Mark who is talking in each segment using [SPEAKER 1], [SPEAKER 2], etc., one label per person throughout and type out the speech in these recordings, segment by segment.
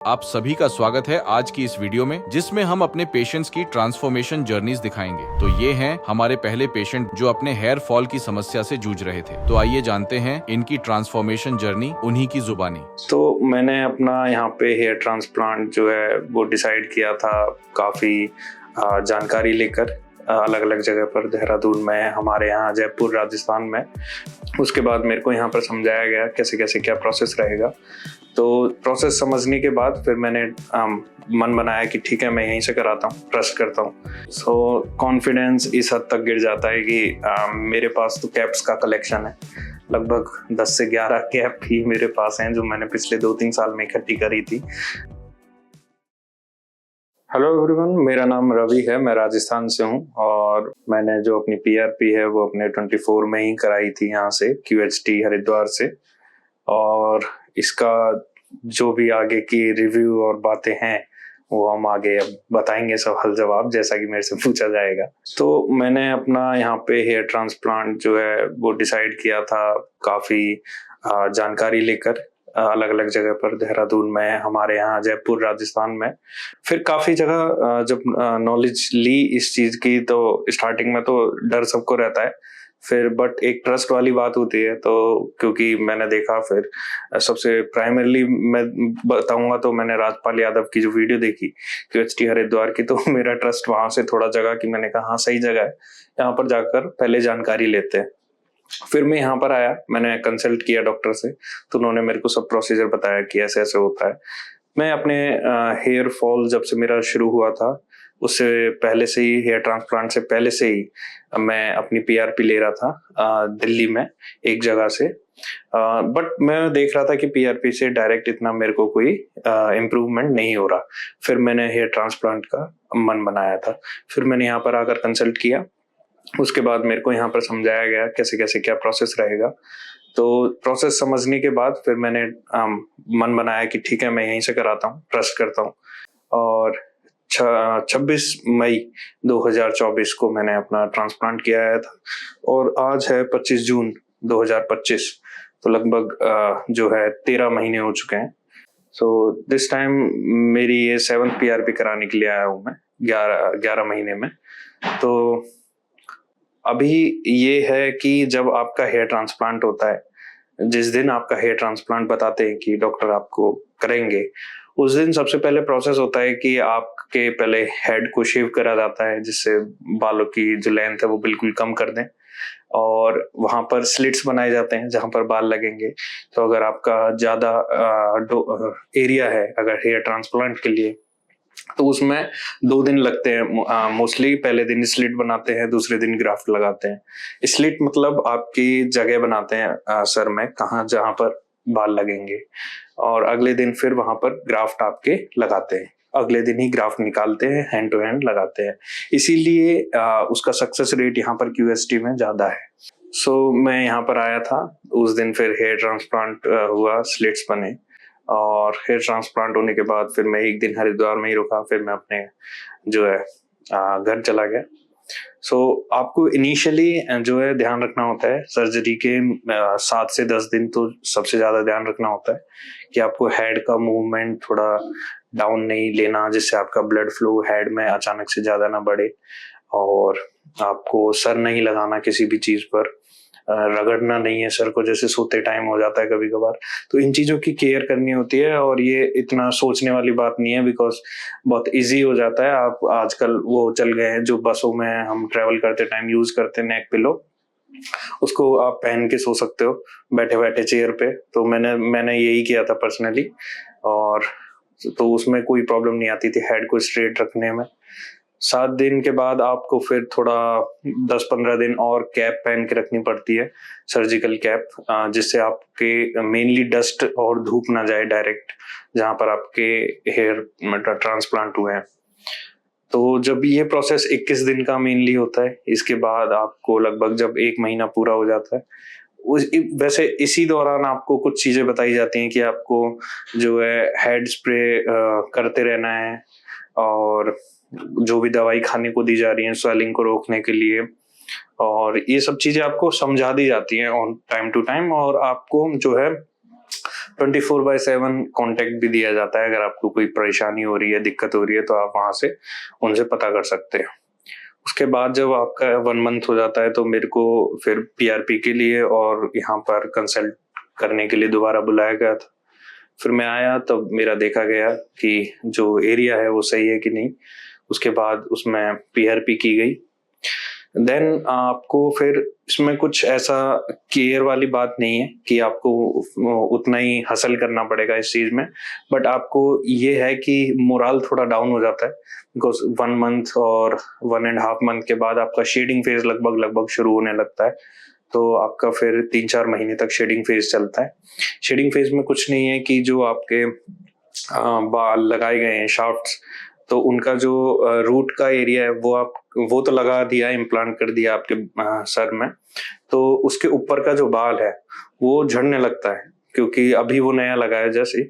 [SPEAKER 1] आप सभी का स्वागत है आज की इस वीडियो में, जिसमें हम अपने पेशेंट्स की ट्रांसफॉर्मेशन जर्नीज दिखाएंगे। तो ये हैं हमारे पहले पेशेंट जो अपने हेयर फॉल की समस्या से जूझ रहे थे। तो आइए जानते हैं इनकी ट्रांसफॉर्मेशन जर्नी उन्हीं की जुबानी।
[SPEAKER 2] तो मैंने अपना यहाँ पे हेयर ट्रांसप्लांट जो है वो डिसाइड किया था काफ़ी जानकारी लेकर अलग अलग जगह पर, देहरादून में, हमारे यहाँ जयपुर राजस्थान में। उसके बाद मेरे को यहाँ पर समझाया गया कैसे कैसे क्या प्रोसेस रहेगा। तो प्रोसेस समझने के बाद फिर मैंने मन बनाया कि ठीक है, मैं यहीं से कराता हूँ, ट्रस्ट करता हूँ। सो कॉन्फिडेंस इस हद तक गिर जाता है कि मेरे पास तो कैप्स का कलेक्शन है। लगभग 10 से 11 कैप ही मेरे पास हैं जो मैंने पिछले 2-3 साल में इकट्ठी करी थी। हेलो एवरीवन, मेरा नाम रवि है, मैं राजस्थान से हूँ और मैंने जो अपनी पीआरपी है वो अपने 24 में ही कराई थी यहाँ से, QHT हरिद्वार से। और इसका जो भी आगे की रिव्यू और बातें हैं वो हम आगे अब बताएंगे, सवाल जवाब जैसा कि मेरे से पूछा जाएगा। तो मैंने अपना यहाँ पे हेयर ट्रांसप्लांट जो है वो डिसाइड किया था काफ़ी जानकारी लेकर अलग अलग जगह पर, देहरादून में, हमारे यहाँ जयपुर राजस्थान में। फिर काफ़ी जगह जब नॉलेज ली इस चीज़ की, तो स्टार्टिंग में तो डर सबको रहता है, फिर बट एक ट्रस्ट वाली बात होती है। तो क्योंकि मैंने देखा, फिर सबसे प्राइमरली मैं बताऊंगा तो मैंने राजपाल यादव की जो वीडियो देखी QHT हरिद्वार की, तो मेरा ट्रस्ट वहां से थोड़ा जगा कि मैंने कहा हाँ सही जगह है, यहाँ पर जाकर पहले जानकारी लेते हैं। फिर मैं यहाँ पर आया, मैंने कंसल्ट किया डॉक्टर से, तो उन्होंने मेरे को सब प्रोसीजर बताया कि ऐसे ऐसे होता है। मैं अपने हेयर फॉल जब से मेरा शुरू हुआ था उससे पहले से ही, हेयर ट्रांसप्लांट से पहले से ही मैं अपनी पीआरपी ले रहा था दिल्ली में एक जगह से। बट मैं देख रहा था कि पीआरपी से डायरेक्ट इतना मेरे को कोई इम्प्रूवमेंट नहीं हो रहा। फिर मैंने हेयर ट्रांसप्लांट का मन बनाया था, फिर मैंने यहाँ पर आकर कंसल्ट किया। उसके बाद मेरे को यहाँ पर समझाया गया कैसे कैसे क्या प्रोसेस रहेगा। तो प्रोसेस समझने के बाद फिर मैंने मन बनाया कि ठीक है, मैं यहीं से कराता हूँ, ट्रस्ट करता हूँ। और 26 मई 2024 को मैंने अपना ट्रांसप्लांट किया था और आज है 25 जून 2025। तो लगभग जो है 13 महीने हो चुके हैं। सो दिस टाइम मेरी ये 7th पीआरपी कराने के लिए आया हूँ मैं 11 महीने में। तो अभी ये है कि जब आपका हेयर ट्रांसप्लांट होता है, जिस दिन आपका हेयर ट्रांसप्लांट बताते हैं कि डॉक्टर आपको करेंगे, उस दिन सबसे पहले प्रोसेस होता है कि आपके पहले हेड को शेव करा जाता है, जिससे बालों की जो लेंथ है वो बिल्कुल कम कर दें। और वहां पर स्लिट्स बनाए जाते हैं जहां पर बाल लगेंगे। तो अगर आपका ज्यादा एरिया है अगर हेयर ट्रांसप्लांट के लिए, तो उसमें 2 दिन लगते हैं मोस्टली। पहले दिन स्लिट बनाते हैं, दूसरे दिन ग्राफ्ट लगाते हैं। स्लिट मतलब आपकी जगह बनाते हैं सर में, कहाँ जहां पर बाल लगेंगे, और अगले दिन फिर वहां पर ग्राफ्ट आपके लगाते हैं। अगले दिन ही ग्राफ्ट निकालते हैं, हैंड टू हैंड लगाते हैं। इसीलिए उसका सक्सेस रेट यहाँ पर QHT में ज्यादा है। सो मैं यहाँ पर आया था उस दिन, फिर हेयर ट्रांसप्लांट हुआ, स्लिट्स बने, और हेयर ट्रांसप्लांट होने के बाद फिर मैं एक दिन हरिद्वार में ही रुका, फिर मैं अपने जो है घर चला गया। सो आपको इनिशियली जो है ध्यान रखना होता है सर्जरी के 7 से 10 दिन, तो सबसे ज्यादा ध्यान रखना होता है कि आपको हेड का मूवमेंट थोड़ा डाउन नहीं लेना, जिससे आपका ब्लड फ्लो हेड में अचानक से ज्यादा ना बढ़े। और आपको सर नहीं लगाना किसी भी चीज पर, रगड़ना नहीं है सर को, जैसे सोते टाइम हो जाता है कभी कभार। तो इन चीजों की केयर करनी होती है, और ये इतना सोचने वाली बात नहीं है, बिकॉज बहुत इजी हो जाता है। आप आजकल वो चल गए हैं जो बसों में हम ट्रेवल करते टाइम यूज करते हैं, नेक पिलो, उसको आप पहन के सो सकते हो बैठे बैठे चेयर पे। तो मैंने यही किया था पर्सनली, और तो उसमें कोई प्रॉब्लम नहीं आती थी हेड को स्ट्रेट रखने में। 7 दिन के बाद आपको फिर थोड़ा 10-15 दिन और कैप पहन के रखनी पड़ती है, सर्जिकल कैप, जिससे आपके मेनली डस्ट और धूप ना जाए डायरेक्ट जहां पर आपके हेयर ट्रांसप्लांट हुए हैं। तो जब ये प्रोसेस 21 दिन का मेनली होता है, इसके बाद आपको लगभग जब 1 महीना पूरा हो जाता है, वैसे इसी दौरान आपको कुछ चीजें बताई जाती हैं कि आपको जो है हेड स्प्रे करते रहना है, और जो भी दवाई खाने को दी जा रही है स्वेलिंग को रोकने के लिए, और ये सब चीजें आपको समझा दी जाती हैं ऑन टाइम टू टाइम। और आपको जो है 24/7 कांटेक्ट भी दिया जाता है। अगर आपको कोई परेशानी हो रही है, दिक्कत हो रही है, तो आप वहां से उनसे पता कर सकते हैं। उसके बाद जब आपका 1 मंथ हो जाता है तो मेरे को फिर पीआरपी के लिए और यहाँ पर कंसल्ट करने के लिए दोबारा बुलाया गया था। फिर मैं आया तब मेरा देखा गया कि जो एरिया है वो सही है कि नहीं। उसके बाद उसमें पीआरपी की गई। देन आपको फिर इसमें कुछ ऐसा केयर वाली बात नहीं है कि आपको उतना ही हसल करना पड़ेगा इस चीज में, बट आपको ये है कि मोरल थोड़ा डाउन हो जाता है बिकॉज 1 मंथ और 1.5 मंथ के बाद आपका शेडिंग फेज लगभग शुरू होने लगता है। तो आपका फिर 3-4 महीने तक शेडिंग फेज चलता है। शेडिंग फेज में कुछ नहीं है कि जो आपके बाल लगाए गए हैं शाफ्ट्स, तो उनका जो रूट का एरिया है वो तो लगा दिया, इम्प्लांट कर दिया आपके सर में। तो उसके ऊपर का जो बाल है वो झड़ने लगता है क्योंकि अभी वो नया लगा है जैसे।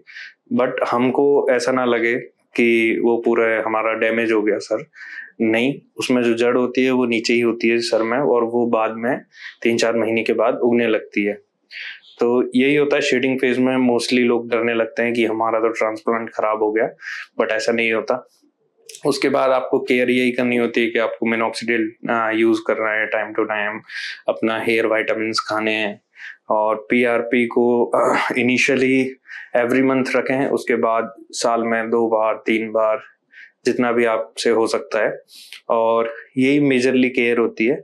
[SPEAKER 2] बट हमको ऐसा ना लगे कि वो पूरा हमारा डैमेज हो गया सर, नहीं, उसमें जो जड़ होती है वो नीचे ही होती है सर में और वो बाद में 3-4 महीने के बाद उगने लगती है। तो यही होता है शेडिंग फेज में। मोस्टली लोग डरने लगते हैं कि हमारा तो ट्रांसप्लांट खराब हो गया, बट ऐसा नहीं होता। उसके बाद आपको केयर यही करनी होती है कि आपको मिनॉक्सिडिल यूज करना है टाइम टू टाइम, अपना हेयर वाइटामिन खाने हैं और पीआरपी को इनिशियली एवरी मंथ रखें। उसके बाद साल में 2 बार 3 बार जितना भी आपसे हो सकता है, और यही मेजरली केयर होती है।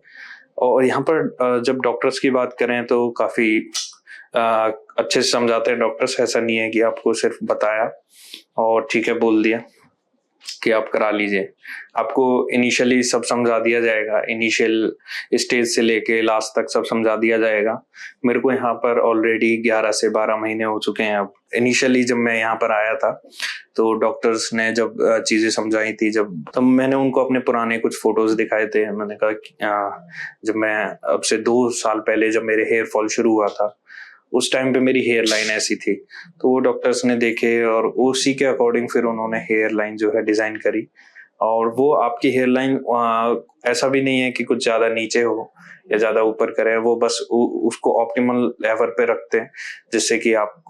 [SPEAKER 2] और यहाँ पर जब डॉक्टर्स की बात करें तो काफी अच्छे से समझाते हैं डॉक्टर्स। ऐसा नहीं है कि आपको सिर्फ बताया और ठीक है बोल दिया कि आप करा लीजिए। आपको इनिशियली सब समझा दिया जाएगा, इनिशियल स्टेज से लेके लास्ट तक सब समझा दिया जाएगा। मेरे को यहाँ पर ऑलरेडी 11 से 12 महीने हो चुके हैं अब। इनिशियली जब मैं यहाँ पर आया था तो डॉक्टर्स ने जब चीजें समझाई थी, तब मैंने उनको अपने पुराने कुछ फोटोज दिखाए थे। मैंने कहा कि जब मैं अब से 2 साल पहले जब मेरे हेयर फॉल शुरू हुआ था उस टाइम पे मेरी हेयर लाइन ऐसी थी। तो वो डॉक्टर्स ने देखे और उसी के अकॉर्डिंग फिर उन्होंने हेयर लाइन जो है डिजाइन करी। और वो आपकी हेयर लाइन ऐसा भी नहीं है कि कुछ ज्यादा नीचे हो या ज्यादा ऊपर करें, वो बस उसको ऑप्टिमल लेवल पे रखते हैं जिससे कि आप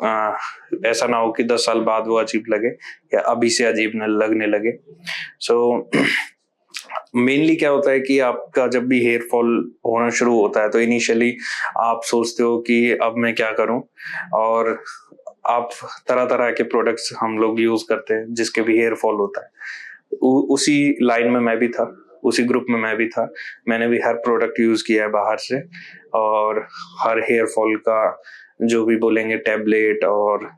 [SPEAKER 2] ऐसा ना हो कि 10 साल बाद वो अजीब लगे या अभी से अजीब न लगने लगे। सो मेनली क्या होता है कि आपका जब भी हेयर फॉल होना शुरू होता है तो इनिशियली आप सोचते हो कि अब मैं क्या करूं, और आप तरह तरह के प्रोडक्ट्स हम लोग यूज करते हैं जिसके भी हेयर फॉल होता है। उसी लाइन में मैं भी था, उसी ग्रुप में मैं भी था। मैंने भी हर प्रोडक्ट यूज किया है बाहर से, और हर हेयर फॉल का जो भी बोलेंगे टैबलेट और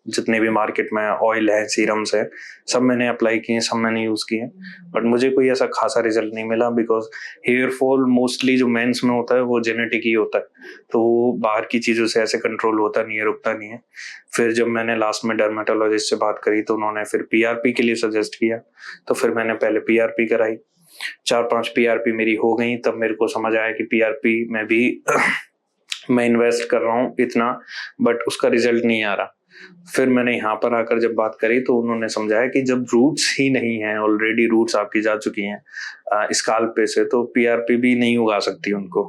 [SPEAKER 2] जितने भी मार्केट में ऑयल है, सीरम्स है, सब मैंने अप्लाई किए, सब मैंने यूज किए। बट मुझे कोई ऐसा खासा रिजल्ट नहीं मिला बिकॉज हेयर फॉल मोस्टली जो मेंस में होता है वो जेनेटिक ही होता है, तो वो बाहर की चीजों से ऐसे कंट्रोल होता नहीं है, रुकता नहीं है। फिर जब मैंने लास्ट में डर्मेटोलॉजिस्ट से बात करी तो उन्होंने फिर पीआरपी के लिए सजेस्ट किया। तो फिर मैंने पहले पीआरपी कराई, 4-5 पीआरपी मेरी हो गई। तब मेरे को समझ आया कि पीआरपी में भी मैं इन्वेस्ट कर रहा हूँ इतना, बट उसका रिजल्ट नहीं आ रहा। फिर मैंने यहाँ पर आकर जब बात करी तो उन्होंने समझाया कि जब रूट्स ही नहीं है, ऑलरेडी रूट्स आपकी जा चुकी हैं स्काल्प पे से, तो पीआरपी भी नहीं उगा सकती उनको।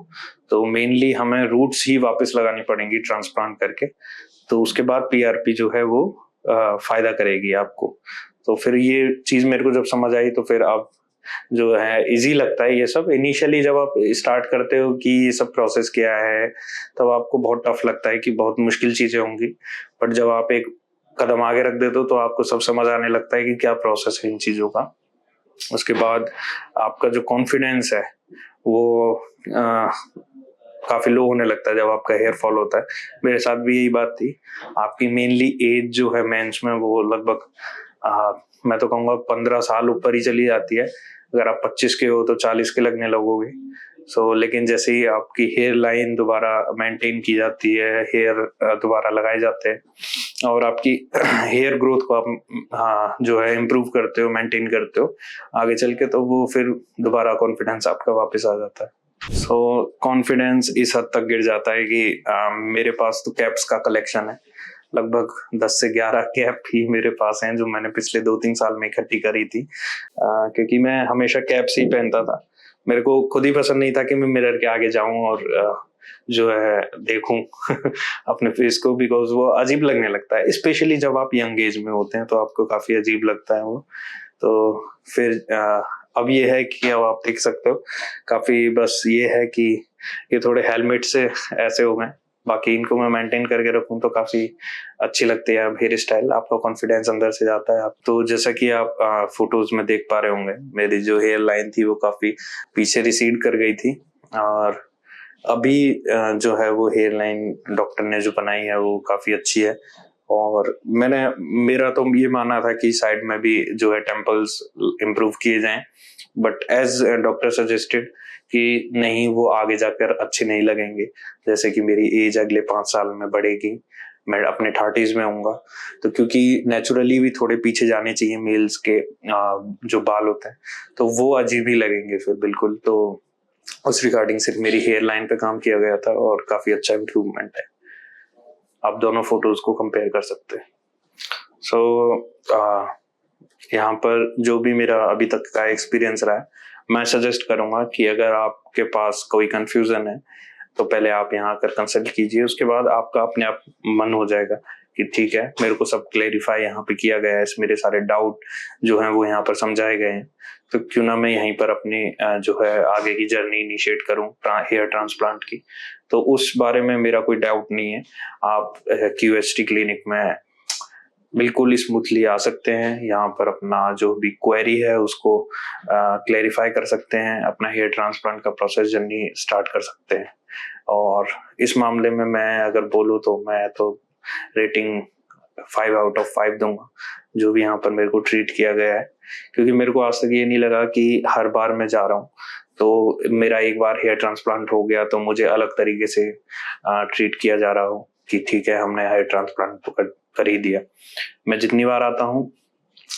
[SPEAKER 2] तो मेनली हमें रूट्स ही वापस लगानी पड़ेंगी ट्रांसप्लांट करके। तो उसके बाद पीआरपी जो है वो फायदा करेगी आपको। तो फिर ये चीज मेरे को जब समझ आई तो फिर अब जो है इजी लगता है ये सब। इनिशियली जब आप स्टार्ट करते हो कि ये सब प्रोसेस क्या है, तब आपको बहुत टफ लगता है कि बहुत मुश्किल चीजें होंगी। बट जब आप एक कदम आगे रख देते हो तो आपको सब समझ आने लगता है कि क्या प्रोसेस है इन चीजों का। उसके बाद आपका जो कॉन्फिडेंस है वो काफी लो होने लगता है जब आपका हेयर फॉल होता है। मेरे साथ भी यही बात थी। आपकी मेनली एज जो है मेंस में वो लगभग मैं तो कहूँगा 15 साल ऊपर ही चली जाती है। अगर आप 25 के हो तो 40 के लगने लगोगे। लेकिन जैसे ही आपकी हेयर लाइन दोबारा मेंटेन की जाती है, हेयर दोबारा लगाए जाते हैं और आपकी हेयर ग्रोथ को आप जो है इम्प्रूव करते हो, मेंटेन करते हो आगे चल के, तो वो फिर दोबारा कॉन्फिडेंस आपका वापस आ जाता है। कॉन्फिडेंस इस हद तक गिर जाता है कि मेरे पास तो कैप्स का कलेक्शन है। लगभग 10 से 11 कैप ही मेरे पास हैं जो मैंने पिछले 2-3 साल में इकट्ठी करी थी, क्योंकि मैं हमेशा कैप्स ही पहनता था। मेरे को खुद ही पसंद नहीं था कि मैं मिरर के आगे जाऊं और जो है देखूं अपने फेस को, बिकॉज वो अजीब लगने लगता है, स्पेशली जब आप यंग एज में होते हैं तो आपको काफी अजीब लगता है वो। तो फिर अब ये है कि अब आप देख सकते हो काफी, बस ये है कि ये थोड़े हेलमेट से ऐसे हो गए, बाकी इनको मैं मेंटेन करके रखूं तो काफी अच्छी लगती है हेयर स्टाइल, आपका कॉन्फिडेंस अंदर से जाता है। आप तो जैसा कि आप फोटोज में देख पा रहे होंगे, मेरी जो हेयर लाइन थी वो काफी पीछे रिसीड कर गई थी, और अभी जो है वो हेयर लाइन डॉक्टर ने जो बनाई है वो काफी अच्छी है। और मेरा तो ये मानना था कि साइड में भी जो है टेम्पल्स इम्प्रूव किए जाएं, बट एज डॉक्टर सजेस्टेड कि नहीं, वो आगे जाकर अच्छे नहीं लगेंगे। जैसे कि मेरी एज अगले 5 साल में बढ़ेगी, मैं अपने 30s में आऊंगा, तो क्योंकि नेचुरली भी थोड़े पीछे जाने चाहिए मेल्स के जो बाल होते हैं, तो वो अजीब ही लगेंगे फिर बिल्कुल। तो उस रिगार्डिंग सिर्फ मेरी हेयर लाइन पे काम किया गया था और काफी अच्छा इम्प्रूवमेंट है। आप दोनों फोटोज को कंपेयर कर सकते हैं। सो यहाँ पर जो भी मेरा अभी तक का एक्सपीरियंस रहा है, मैं सजेस्ट करूंगा कि अगर आपके पास कोई कंफ्यूजन है तो पहले आप यहाँ आकर कंसल्ट कीजिए, उसके बाद आपका अपने आप मन हो जाएगा कि ठीक है, मेरे को सब क्लेरिफाई यहाँ पे किया गया है, मेरे सारे डाउट जो हैं वो यहाँ पर समझाए गए हैं, तो क्यों ना मैं यहीं पर अपनी जो है आगे की जर्नी इनिशिएट करूं हेयर ट्रांसप्लांट की। तो उस बारे में मेरा कोई डाउट नहीं है, आप QHT क्लिनिक में बिल्कुल स्मूथली आ सकते हैं, यहाँ पर अपना जो भी क्वेरी है उसको क्लेरिफाई कर सकते हैं, अपना हेयर ट्रांसप्लांट का प्रोसेस जर्नी स्टार्ट कर सकते हैं। और इस मामले में मैं अगर बोलूँ तो मैं तो रेटिंग 5 आउट ऑफ 5 दूंगा, जो भी यहाँ पर मेरे को ट्रीट किया गया है, क्योंकि मेरे को आज तक ये नहीं लगा कि हर बार मैं जा रहा हूँ तो मेरा एक बार हेयर ट्रांसप्लांट हो गया तो मुझे अलग तरीके से ट्रीट किया जा रहा हो कि ठीक है, हमने हेयर ट्रांसप्लांट तो कर ही दिया। मैं जितनी बार आता हूँ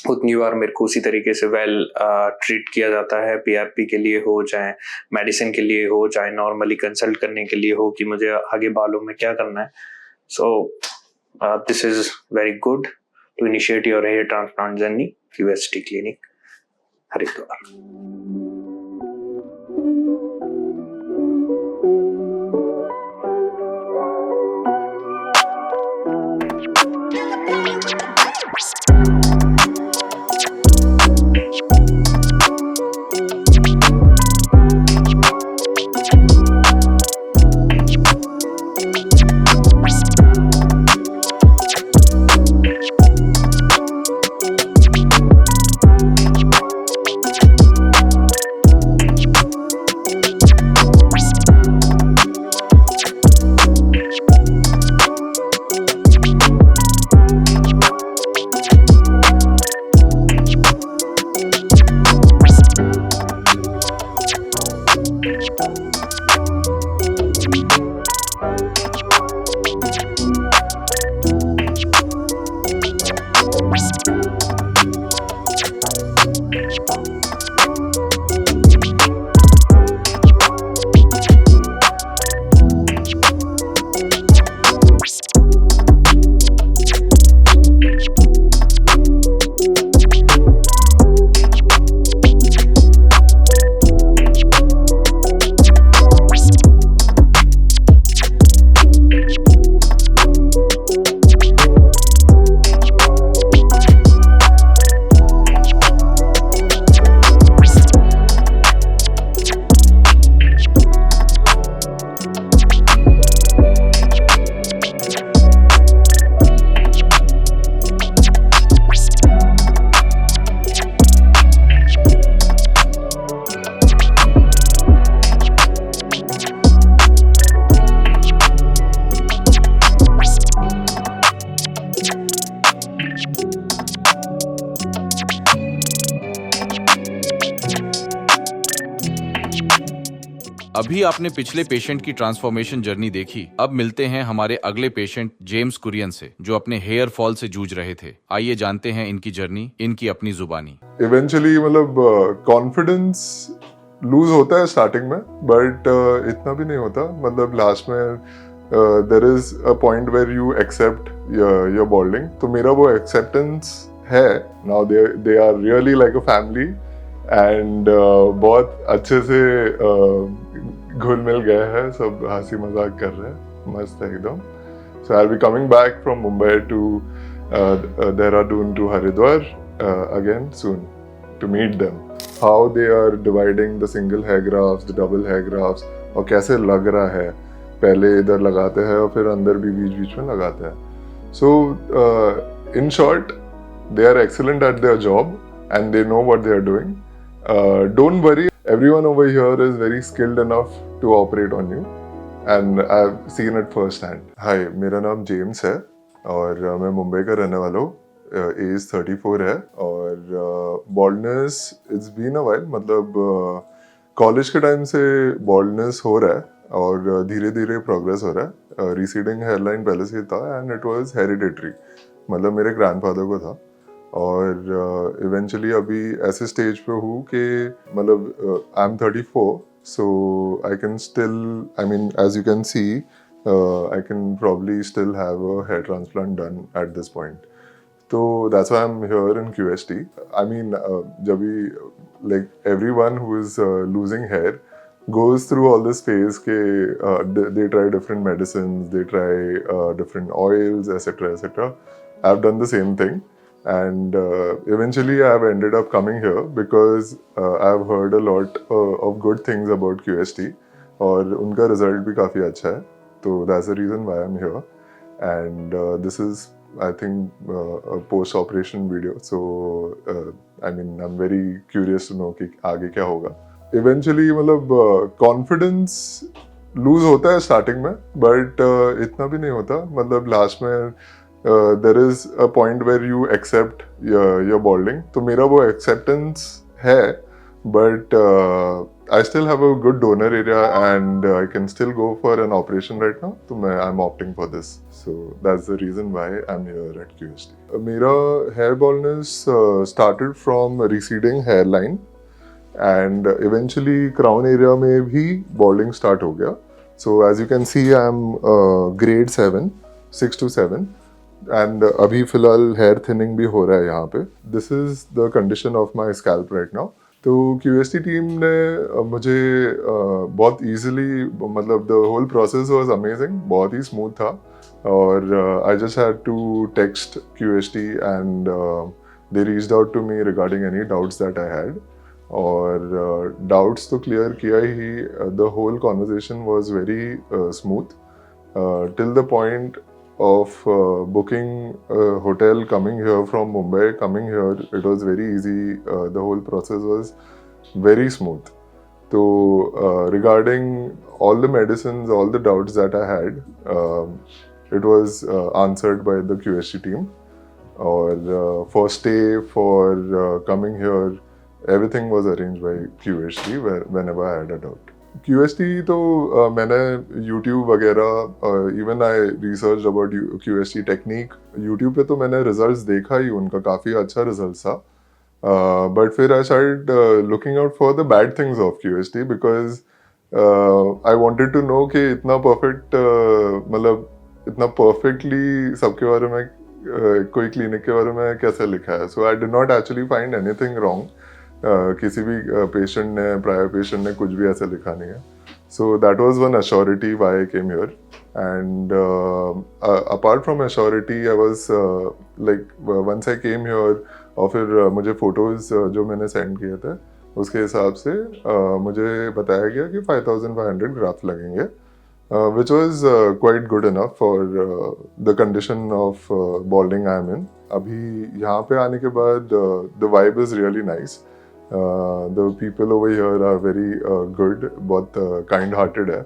[SPEAKER 2] उतनी बार मेरे को उसी तरीके से वेल ट्रीट किया जाता है, PRP के लिए हो, चाहे मेडिसिन के लिए हो, चाहे नॉर्मली कंसल्ट करने के लिए हो कि मुझे आगे बालों में क्या करना है। So this is very good to initiate your hair transplant journey, QHT clinic Haridwar.
[SPEAKER 1] अभी आपने पिछले पेशेंट की ट्रांसफॉर्मेशन जर्नी देखी, अब मिलते हैं हमारे अगले पेशेंट जेम्स कुरियन से, जो अपने हेयर फॉल से जूझ रहे थे। आइए जानते हैं इनकी जर्नी, इनकी अपनी जुबानी।
[SPEAKER 3] इवेंचुअली मतलब कॉन्फिडेंस लूज होता है स्टार्टिंग में, बट इतना भी नहीं होता। मतलब लास्ट में there is a point where you accept your balding, तो मेरा वो एक्सेप्टेंस है। Now they are really like a family and बहुत अच्छे से घुल मिल गए हैं, सब हंसी मजाक कर रहे हैं, मस्त है एकदम. So I'll be coming back from Mumbai to Dehradun to Haridwar again soon to meet them. How they are dividing the single hair grafts, the double hair grafts, और कैसे लग रहा है. पहले इधर लगाते हैं और फिर अंदर भी बीच बीच में लगाते हैं. So in short, they are excellent at their job and they know what they are doing. Don't worry, everyone over here is very skilled enough to operate on you. And I've seen it first hand. Hi, मेरा नाम James है और मैं मुंबई का रहने वाला हूँ. As 34 है और baldness it's been a while, मतलब कॉलेज के टाइम से बॉल्डनेस हो रहा है और धीरे धीरे प्रोग्रेस हो रहा है. रिसीडिंग हेयरलाइन पहले से था एंड इट वाज हेरिडिटरी, मतलब मेरे ग्रैंडफादर को था और इवेंचुअली अभी ऐसे स्टेज पे हूँ कि मतलब I am 34. So I can still, I mean, as you can see, I can probably still have a hair transplant done at this point. So that's why I'm here in QST. I mean, जब भी like everyone who is losing hair goes through all this phase के they try different medicines, they try different oils, etc., etc. I've done the same thing. And eventually I've ended up coming here because I've heard a lot of good things about QST और उनका result भी काफ़ी अच्छा है. तो that's the reason why I'm here. And this is, I think, a post-operation video. So I mean, I'm very curious to know कि आगे क्या होगा. Eventually मतलब confidence lose होता है starting में, but इतना भी नहीं होता. मतलब last में there is a point where you accept your balding. तो मेरा वो acceptance है, but I still have a good donor area and I can still go for an operation right now. तो I'm opting for this. So that's the reason why I'm here at QST. मेरा hair baldness started from receding hairline and eventually crown area में भी balding start हो गया. So as you can see, I'm grade 7, 6 to 7. And अभी फिलहाल hair thinning भी हो रहा है यहाँ पे. This is the condition of my scalp right now. तो QST टीम ने मुझे बहुत इजीली, मतलब the whole process was amazing, बहुत ही स्मूथ था और I just had to text QST and they reached out to me regarding any doubts that I had. और डाउट्स तो क्लियर किया ही. The whole conversation was very smooth till the point of booking a hotel, coming here from Mumbai, coming here, it was very easy. The whole process was very smooth. So regarding all the medicines, all the doubts that I had, it was answered by the QST team. Or for stay, for coming here, everything was arranged by QST whenever I had a doubt. QST तो मैंने YouTube वगैरह, even I research about QST technique. YouTube पे तो मैंने results देखा ही, उनका काफ़ी अच्छा रिजल्ट था. बट फिर I started looking out for the bad things of QST because I wanted to know कि इतना परफेक्ट, मतलब इतना परफेक्टली सबके बारे में कोई क्लिनिक के बारे में कैसे लिखा है. So I did not actually find anything wrong. किसी भी पेशेंट ने, प्रायर पेशेंट ने कुछ भी ऐसा लिखा नहीं है. So that was one assurity why I came here. And apart from assurity I was like once I came here और फिर मुझे फोटोज जो मैंने सेंड किए थे उसके हिसाब से मुझे बताया गया कि 5500 ग्राफ्ट लगेंगे, which was quite good enough for the condition of balding I am in. अभी यहाँ पे आने के बाद the vibe is really nice. The people over here are very good, बहुत kind-hearted है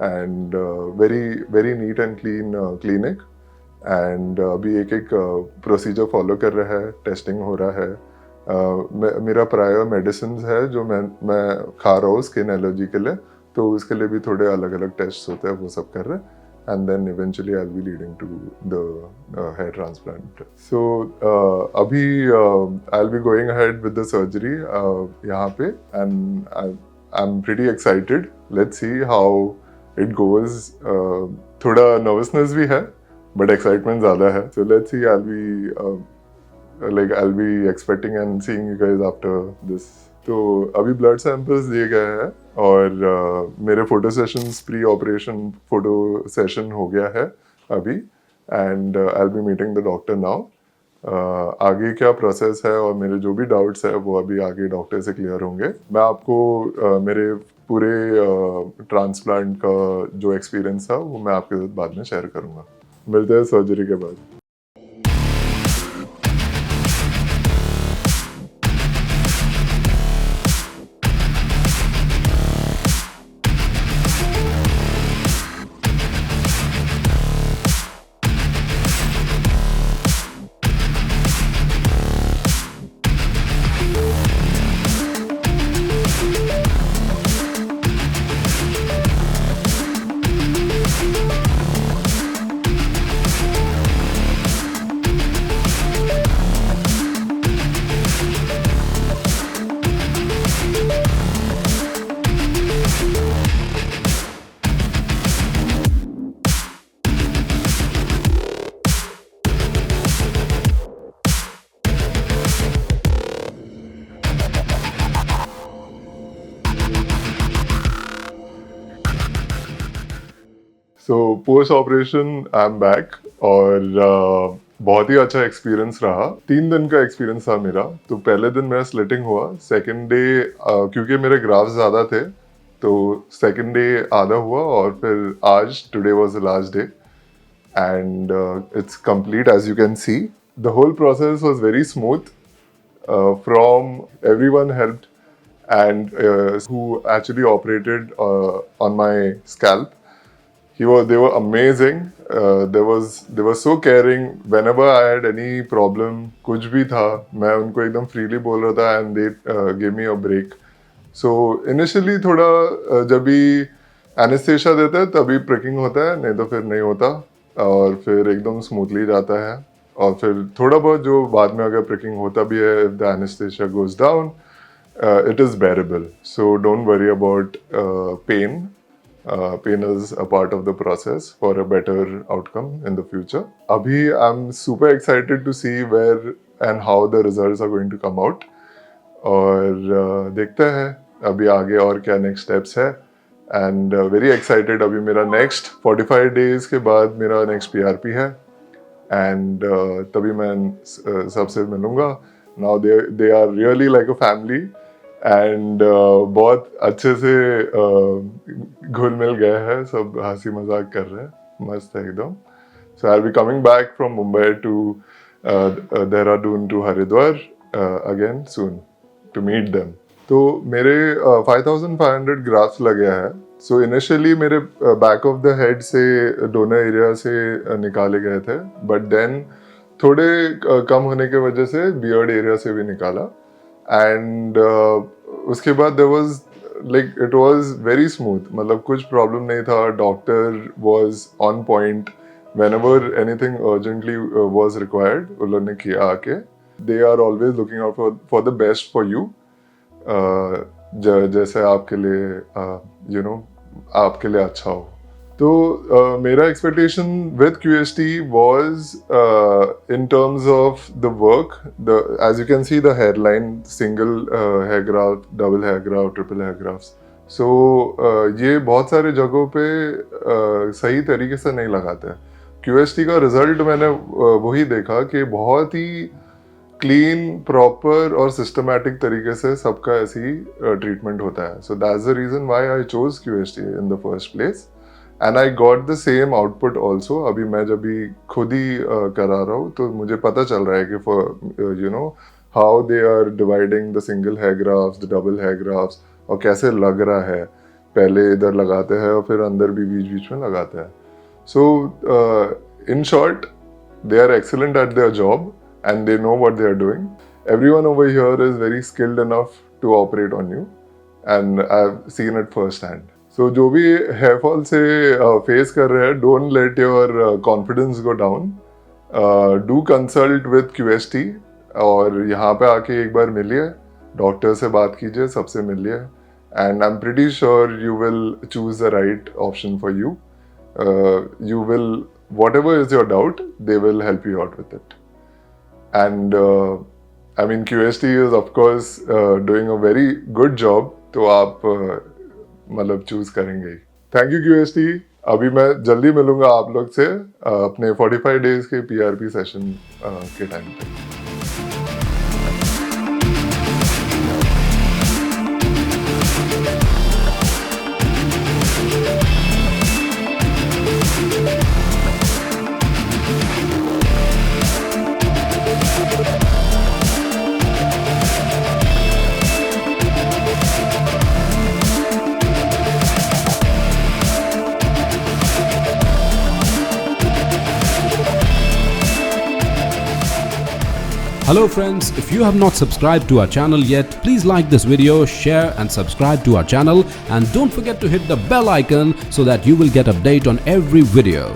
[SPEAKER 3] and very very neat and clean clinic. And अभी एक एक प्रोसीजर फॉलो कर रहा है, टेस्टिंग हो रहा है. मेरा प्रायर मेडिसिन है जो मैं खा रहा हूँ स्किन एलर्जी के लिए, तो उसके लिए भी थोड़े अलग अलग टेस्ट होते हैं, वो सब कर रहे हैं. And then eventually I'll be leading to the hair transplant. So अभी I'll be going ahead with the surgery यहाँ पे, and I'm pretty excited. Let's see how it goes. थोड़ा nervousness भी है, but excitement ज़्यादा है. So let's see. I'll be expecting and seeing you guys after this तो अभी blood samples दिए गए हैं और मेरे photo sessions pre operation photo session हो गया है अभी and I will B meeting the doctor now. आगे क्या प्रोसेस है और मेरे जो भी डाउट्स है वो अभी आगे डॉक्टर से क्लियर होंगे। मैं आपको मेरे पूरे ट्रांसप्लांट का जो एक्सपीरियंस था वो मैं आपके साथ बाद में शेयर करूँगा। मिलते हैं सर्जरी के बाद। So post operation I am back और बहुत ही अच्छा एक्सपीरियंस रहा। 3 दिन का एक्सपीरियंस था मेरा। तो पहले दिन मेरा स्लिटिंग हुआ, सेकंड डे क्योंकि मेरे ग्राफ्स ज़्यादा थे तो सेकंड डे आधा हुआ और फिर आज today was the last day and it's complete as you can see. The whole process was very smooth from everyone helped and who actually operated on my scalp. They were amazing. They were so caring. Whenever I had any problem, कुछ भी था, मैं उनको एकदम freely बोल रहा था and they gave me a break. So initially थोड़ा जब भी anesthesia देते हैं तभी pricking होता है, नहीं तो फिर नहीं होता और फिर एकदम smoothly जाता है और फिर थोड़ा बहुत जो बाद में अगर pricking होता भी है, if the anesthesia goes down, it is bearable. So don't worry about pain. Pain is a part of the process for a better outcome in the future. Abhi I'm super excited to see where and how the results are going to come out. और देखते हैं अभी आगे और क्या next steps है and very excited. अभी मेरा नेक्स्ट 45 डेज के बाद मेरा नेक्स्ट PRP है एंड तभी मैं सबसे मिलूँगा। Now they are really like a family and बहुत अच्छे से घुल मिल गए हैं, सब हंसी मजाक कर रहे हैं, मस्त है एकदम। So I will be coming back from Mumbai to Dehradun to Haridwar again soon to meet them. तो मेरे 5500 ग्राफ्स लगे हैं। सो इनिशियली मेरे बैक ऑफ द हेड से डोनर एरिया से निकाले गए थे बट देन थोड़े कम होने की वजह से बियर्ड एरिया से भी निकाला एंड उसके बाद there was like it was very smooth, मतलब कुछ प्रॉब्लम नहीं था। Doctor was on point whenever anything urgently was required, उन्होंने किया आके। They are always looking out for the best for you, जैसे आपके लिए आपके लिए अच्छा हो। तो मेरा expectation with QST was in terms of the work, as you can see the hairline, single hair graft, double hair graft, triple hair grafts. So ये बहुत सारे जगहों पे सही तरीके से नहीं लगाते हैं। QST का रिजल्ट मैंने वही देखा कि बहुत ही क्लीन, प्रॉपर और सिस्टमैटिक तरीके से सबका ऐसी ट्रीटमेंट होता है। So that's the reason why I chose QST in the first place and I got the same output also. अभी मैं जब भी खुद ही करा रहा हूँ तो मुझे पता चल रहा है कि for how they are dividing the single hair grafts, the double hair grafts और कैसे लग रहा है। पहले इधर लगाते हैं और फिर अंदर भी बीच बीच में लगाते हैं। So in short they are excellent at their job and they know what they are doing. Everyone over here is very skilled enough to operate on you and I've seen it firsthand. So जो भी hair fall से face कर रहे हैं, don't let your confidence go down. Do consult with QST और यहाँ पे आके एक बार मिलिए, डॉक्टर से बात कीजिए, सबसे मिलिए and I'm pretty sure you will choose the right option for you. You will, whatever is your doubt, they will help you out with it. And I mean QST is of course doing a very good job, तो आप मतलब choose करेंगे। Thank you QST। अभी मैं जल्दी मिलूंगा आप लोग से अपने 45 डेज के PRP सेशन के टाइम पे।
[SPEAKER 4] Hello friends, if you have not subscribed to our channel yet, please like this video, share and subscribe to our channel, and don't forget to hit the bell icon so that you will get update on every video.